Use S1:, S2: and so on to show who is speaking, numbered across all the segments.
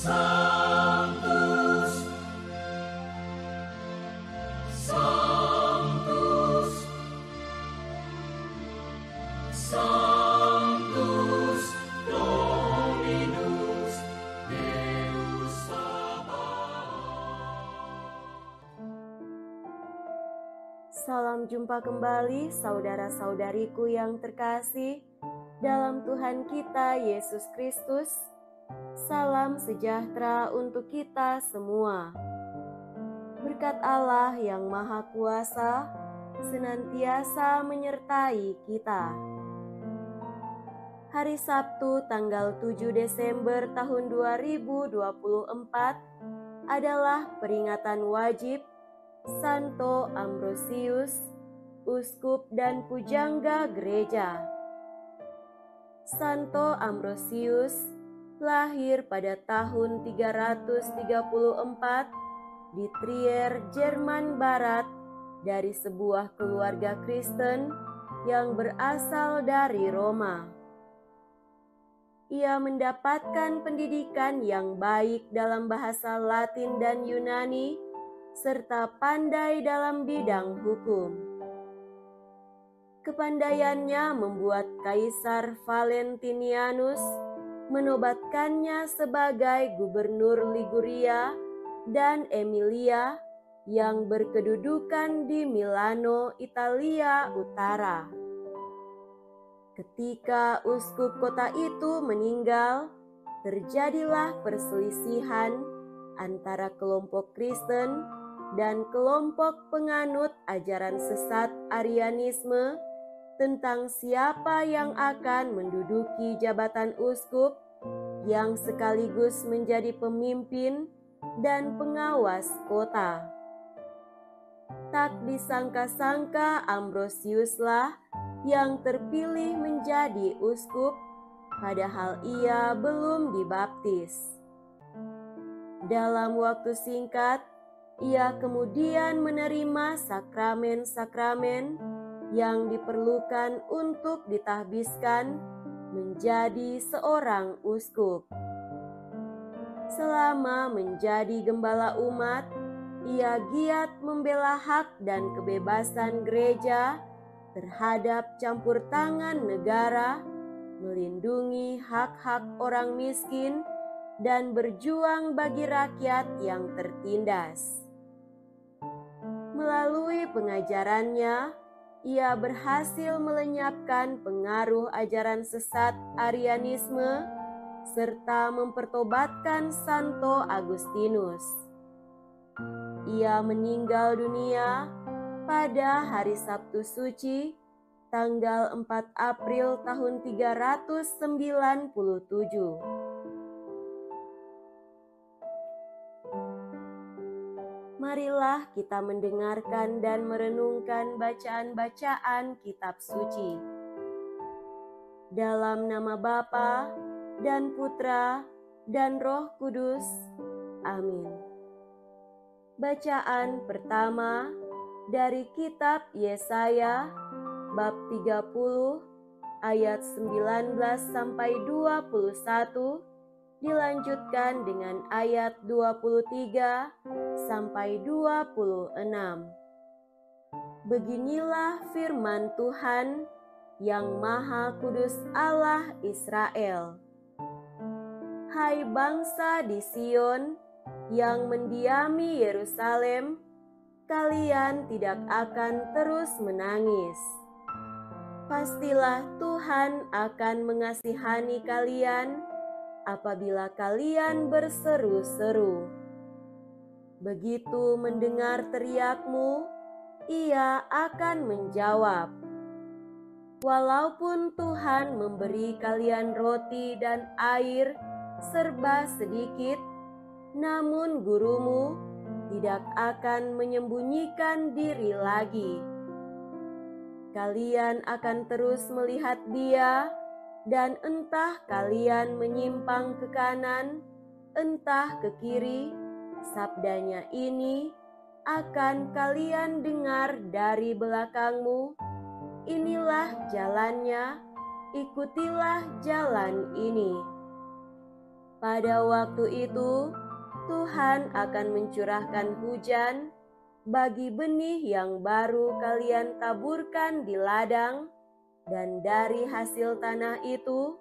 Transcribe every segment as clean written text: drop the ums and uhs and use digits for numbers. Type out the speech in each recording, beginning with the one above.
S1: Sanctus, Sanctus, Sanctus Dominus Deus Sabaoth.
S2: Salam jumpa kembali saudara-saudariku yang terkasih dalam Tuhan kita Yesus Kristus. Salam sejahtera untuk kita semua. Berkat Allah yang Maha Kuasa senantiasa menyertai kita. Hari Sabtu tanggal 7 Desember tahun 2024 adalah peringatan wajib Santo Ambrosius, Uskup dan Pujangga Gereja. Santo Ambrosius lahir pada tahun 334 di Trier, Jerman Barat, dari sebuah keluarga Kristen yang berasal dari Roma. Ia mendapatkan pendidikan yang baik dalam bahasa Latin dan Yunani, serta pandai dalam bidang hukum. Kepandaiannya membuat Kaisar Valentinianus menobatkannya sebagai gubernur Liguria dan Emilia yang berkedudukan di Milano, Italia Utara. Ketika uskup kota itu meninggal, terjadilah perselisihan antara kelompok Kristen dan kelompok penganut ajaran sesat Arianisme tentang siapa yang akan menduduki jabatan uskup yang sekaligus menjadi pemimpin dan pengawas kota. Tak disangka-sangka Ambrosiuslah yang terpilih menjadi uskup, padahal ia belum dibaptis. Dalam waktu singkat, ia kemudian menerima sakramen-sakramen yang diperlukan untuk ditahbiskan menjadi seorang uskup. Selama menjadi gembala umat, ia giat membela hak dan kebebasan gereja terhadap campur tangan negara, melindungi hak-hak orang miskin, dan berjuang bagi rakyat yang tertindas. Melalui pengajarannya, ia berhasil melenyapkan pengaruh ajaran sesat Arianisme serta mempertobatkan Santo Agustinus. Ia meninggal dunia pada hari Sabtu Suci tanggal 4 April tahun 397. Marilah kita mendengarkan dan merenungkan bacaan-bacaan kitab suci. Dalam nama Bapa dan Putra dan Roh Kudus. Amin. Bacaan pertama dari kitab Yesaya bab 30 ayat 19 sampai 21, dilanjutkan dengan ayat 23 sampai 26. Beginilah firman Tuhan yang Maha Kudus Allah Israel. Hai bangsa di Sion yang mendiami Yerusalem, kalian tidak akan terus menangis. Pastilah Tuhan akan mengasihani kalian apabila kalian berseru-seru. Begitu mendengar teriakmu, Ia akan menjawab. Walaupun Tuhan memberi kalian roti dan air serba sedikit, namun gurumu tidak akan menyembunyikan diri lagi. Kalian akan terus melihat Dia, dan entah kalian menyimpang ke kanan, entah ke kiri, sabdanya ini akan kalian dengar dari belakangmu. Inilah jalannya, ikutilah jalan ini. Pada waktu itu, Tuhan akan mencurahkan hujan bagi benih yang baru kalian taburkan di ladang, dan dari hasil tanah itu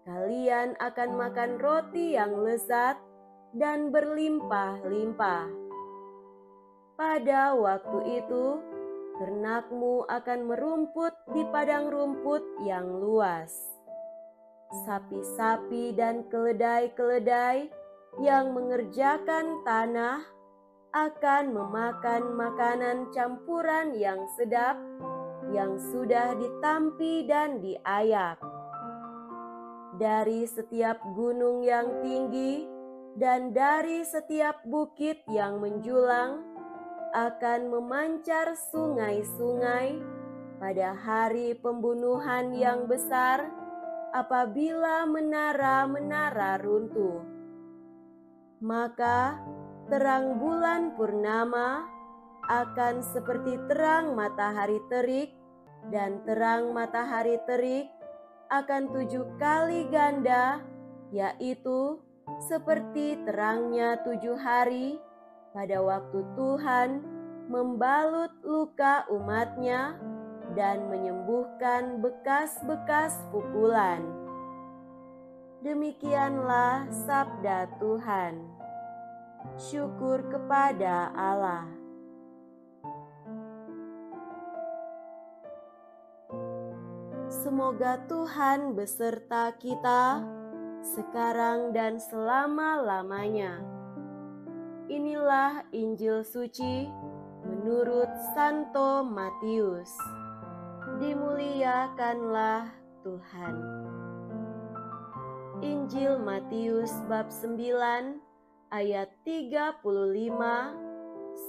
S2: kalian akan makan roti yang lezat dan berlimpah-limpah. Pada waktu itu, ternakmu akan merumput di padang rumput yang luas. Sapi-sapi dan keledai-keledai yang mengerjakan tanah akan memakan makanan campuran yang sedap, yang sudah ditampi dan diayak. Dari setiap gunung yang tinggi dan dari setiap bukit yang menjulang akan memancar sungai-sungai pada hari pembunuhan yang besar, apabila menara-menara runtuh. Maka terang bulan purnama akan seperti terang matahari terik, dan terang matahari terik akan 7 kali ganda, yaitu seperti terangnya 7 hari pada waktu Tuhan membalut luka umatnya dan menyembuhkan bekas-bekas pukulan. Demikianlah sabda Tuhan. Syukur kepada Allah. Semoga Tuhan beserta kita sekarang dan selama-lamanya. Inilah Injil suci menurut Santo Matius. Dimuliakanlah Tuhan. Injil Matius bab 9 ayat 35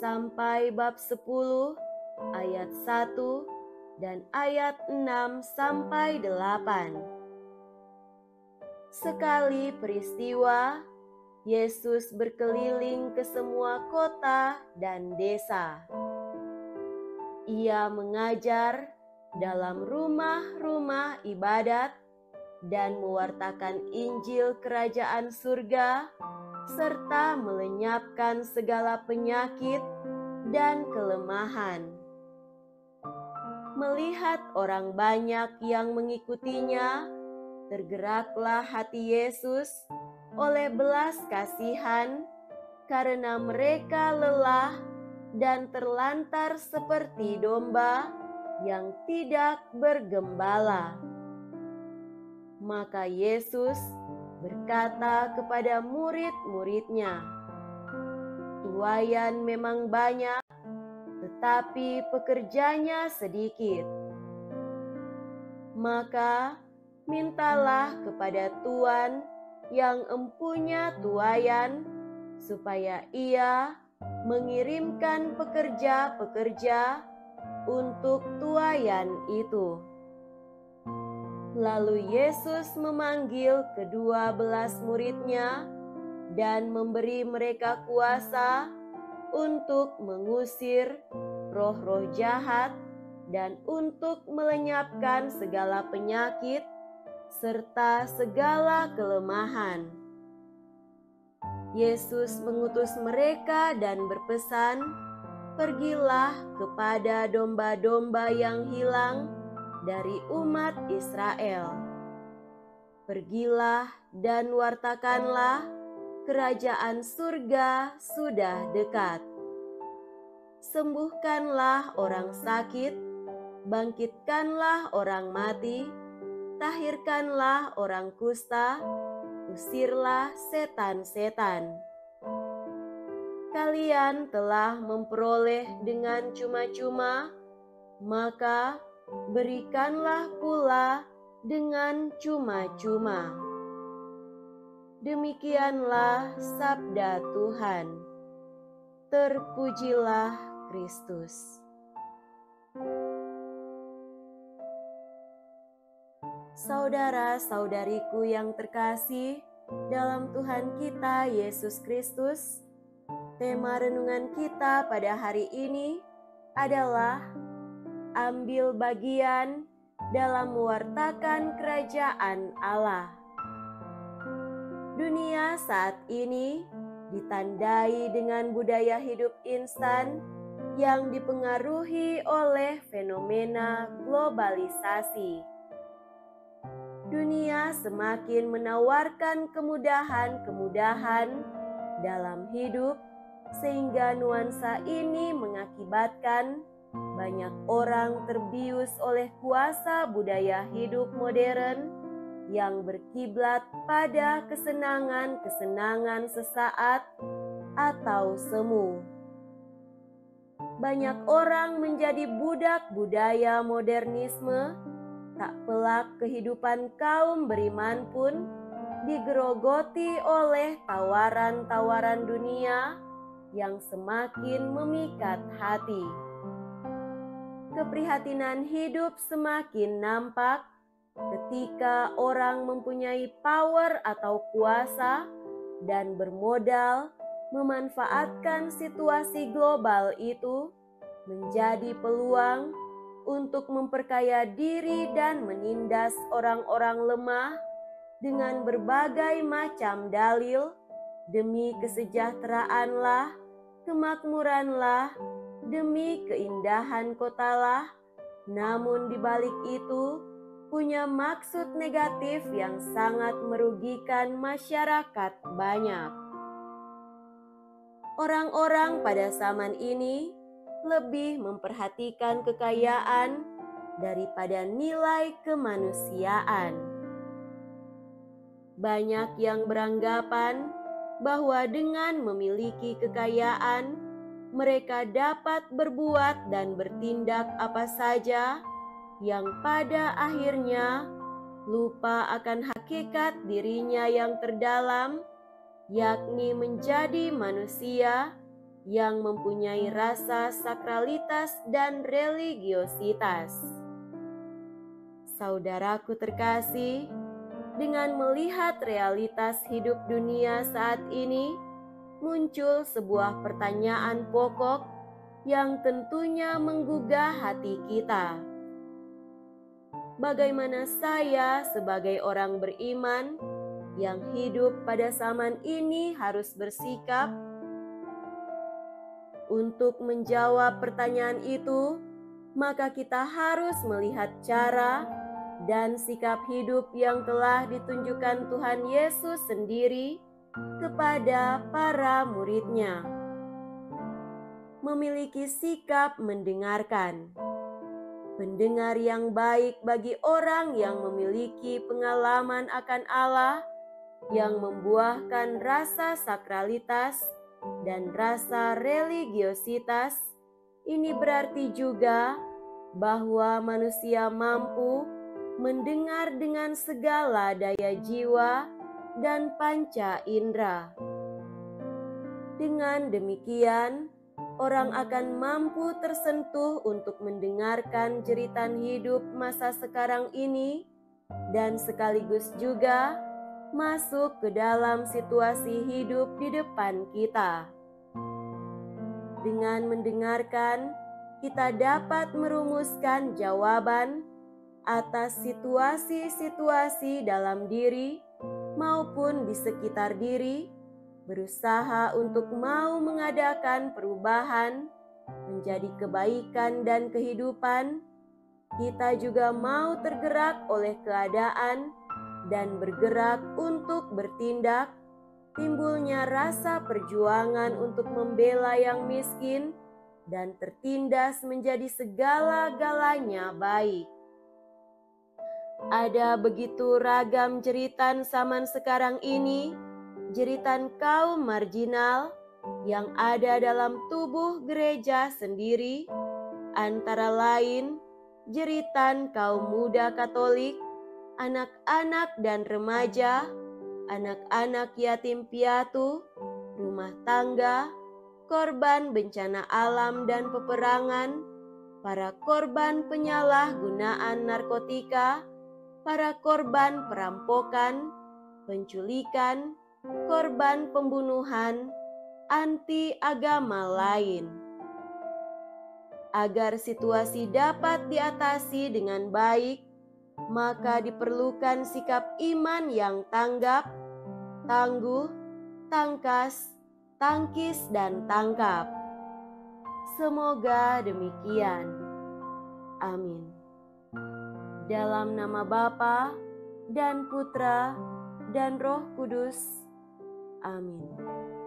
S2: sampai bab 10 ayat 1 dan ayat 6 sampai 8. Sekali peristiwa, Yesus berkeliling ke semua kota dan desa. Ia mengajar dalam rumah-rumah ibadat dan mewartakan Injil Kerajaan Surga, serta melenyapkan segala penyakit dan kelemahan. Melihat orang banyak yang mengikutinya, tergeraklah hati Yesus oleh belas kasihan karena mereka lelah dan terlantar seperti domba yang tidak bergembala. Maka Yesus berkata kepada murid-muridnya, "Tuaian memang banyak, tetapi pekerjanya sedikit. Maka mintalah kepada Tuan yang empunya tuaian, supaya Ia mengirimkan pekerja-pekerja untuk tuaian itu." Lalu Yesus memanggil ke-12 murid-Nya dan memberi mereka kuasa untuk mengusir roh-roh jahat dan untuk melenyapkan segala penyakit serta segala kelemahan. Yesus mengutus mereka dan berpesan, "Pergilah kepada domba-domba yang hilang dari umat Israel. Pergilah dan wartakanlah, kerajaan surga sudah dekat. Sembuhkanlah orang sakit, bangkitkanlah orang mati, tahirkanlah orang kusta, usirlah setan-setan. Kalian telah memperoleh dengan cuma-cuma, maka berikanlah pula dengan cuma-cuma." Demikianlah sabda Tuhan. Terpujilah Kristus. Saudara-saudariku yang terkasih dalam Tuhan kita Yesus Kristus, tema renungan kita pada hari ini adalah ambil bagian dalam mewartakan kerajaan Allah. Dunia saat ini ditandai dengan budaya hidup instan yang dipengaruhi oleh fenomena globalisasi. Dunia semakin menawarkan kemudahan-kemudahan dalam hidup, sehingga nuansa ini mengakibatkan banyak orang terbius oleh kuasa budaya hidup modern yang berkiblat pada kesenangan-kesenangan sesaat atau semu. Banyak orang menjadi budak budaya modernisme, tak pelak kehidupan kaum beriman pun digerogoti oleh tawaran-tawaran dunia yang semakin memikat hati. Keprihatinan hidup semakin nampak ketika orang mempunyai power atau kuasa dan bermodal memanfaatkan situasi global itu menjadi peluang untuk memperkaya diri dan menindas orang-orang lemah dengan berbagai macam dalil demi kesejahteraanlah, kemakmuranlah, demi keindahan kotalah. Namun di balik itu punya maksud negatif yang sangat merugikan masyarakat banyak. Orang-orang pada zaman ini lebih memperhatikan kekayaan daripada nilai kemanusiaan. Banyak yang beranggapan bahwa dengan memiliki kekayaan, mereka dapat berbuat dan bertindak apa saja yang pada akhirnya lupa akan hakikat dirinya yang terdalam, yakni menjadi manusia yang mempunyai rasa sakralitas dan religiositas. Saudaraku terkasih, dengan melihat realitas hidup dunia saat ini, muncul sebuah pertanyaan pokok yang tentunya menggugah hati kita. Bagaimana saya sebagai orang beriman yang hidup pada zaman ini harus bersikap? Untuk menjawab pertanyaan itu, maka kita harus melihat cara dan sikap hidup yang telah ditunjukkan Tuhan Yesus sendiri kepada para murid-Nya. Memiliki sikap mendengarkan. Pendengar yang baik bagi orang yang memiliki pengalaman akan Allah, yang membuahkan rasa sakralitas dan rasa religiositas. Ini berarti juga bahwa manusia mampu mendengar dengan segala daya jiwa dan panca indera. Dengan demikian, orang akan mampu tersentuh untuk mendengarkan jeritan hidup masa sekarang ini dan sekaligus juga masuk ke dalam situasi hidup di depan kita. Dengan mendengarkan, kita dapat merumuskan jawaban atas situasi-situasi dalam diri maupun di sekitar diri, berusaha untuk mau mengadakan perubahan menjadi kebaikan dan kehidupan. Kita juga mau tergerak oleh keadaan dan bergerak untuk bertindak. Timbulnya rasa perjuangan untuk membela yang miskin dan tertindas menjadi segala-galanya baik. Ada begitu ragam jeritan zaman sekarang ini, jeritan kaum marginal yang ada dalam tubuh gereja sendiri, antara lain jeritan kaum muda Katolik, anak-anak dan remaja, anak-anak yatim piatu, rumah tangga, korban bencana alam dan peperangan, para korban penyalahgunaan narkotika, para korban perampokan, penculikan, korban pembunuhan, anti agama lain. Agar situasi dapat diatasi dengan baik, maka diperlukan sikap iman yang tanggap, tangguh, tangkas, tangkis, dan tangkap. Semoga demikian. Amin. Dalam nama Bapa dan Putra dan Roh Kudus. Amin.